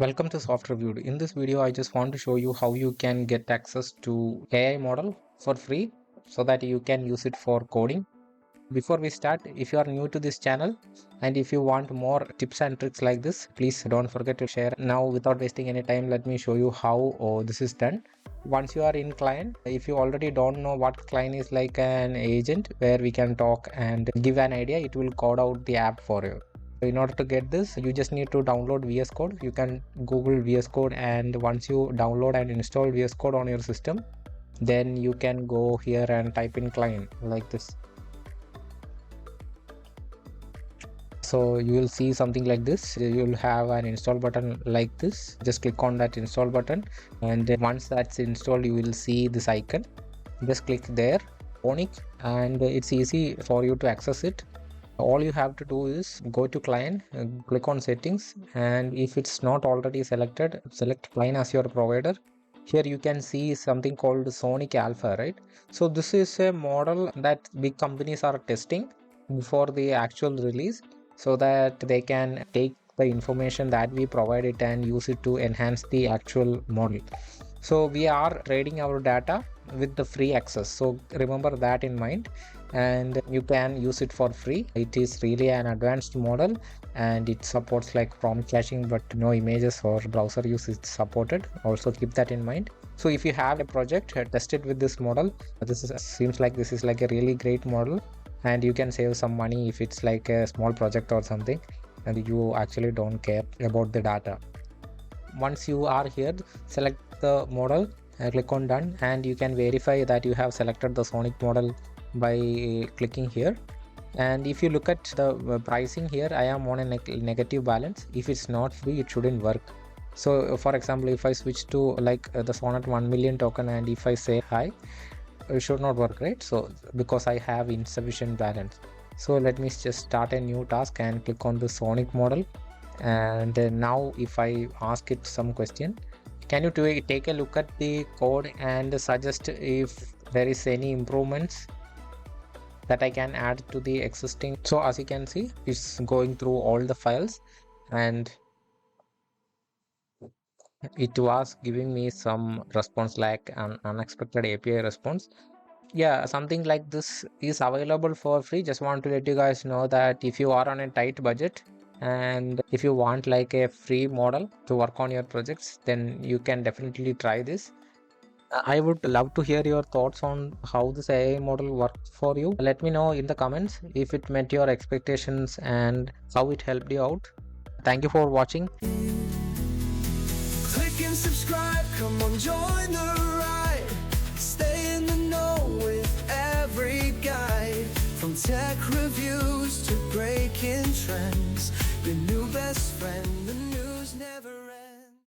Welcome to Softreviewed. In this video, I just want to show you how you can get access to AI model for free so that you can use it for coding. Before we start, if you are new to this channel and if you want more tips and tricks like this, please don't forget to share. Now, without wasting any time, let me show you how this is done. Once you are in Cline, if you already don't know what Cline is, like an agent where we can talk and give an idea, it will code out the app for you. In order to get this, you just need to download VS Code. You can Google VS Code, and once you download and install VS Code on your system, then you can go here and type in Cline like this. So you will see something like this. You will have an install button like this. Just click on that install button, and then once that's installed, you will see this icon. Just click there, on it, and it's easy for you to access it. All you have to do is go to Cline, click on settings, and if it's not already selected, select Cline as your provider. Here you can see something called Sony Alpha, right? So this is a model that big companies are testing before the actual release, so that they can take the information that we provide it and use it to enhance the actual model. So we are trading our data with the free access, so remember that in mind, and you can use it for free. It is really an advanced model, and it supports like prompt caching, but no images or browser use is supported. Also keep that in mind. So if you have a project, test it with this model. Seems like this is like a really great model, and you can save some money if it's like a small project or something and you actually don't care about the data. Once you are here, select the model, click on done, and you can verify that you have selected the Sonic model by clicking here. And if you look at the pricing here, I am on a negative balance. If it's not free, it shouldn't work. So for example, if I switch to like the Sonnet 1 million token, and if I say hi, it should not work, right? So because I have insufficient balance. So let me just start a new task and click on the Sonic model. And now if I ask it some question, can you take a look at the code and suggest if there is any improvements that I can add to the existing. So as you can see, it's going through all the files, and it was giving me some response like an unexpected API response. Yeah, something like this is available for free. Just want to let you guys know that if you are on a tight budget and if you want like a free model to work on your projects, then you can definitely try this. I would love to hear your thoughts on how this AI model works for you. Let me know in the comments if it met your expectations and how it helped you out. Thank you for watching. Click and subscribe, come on, join the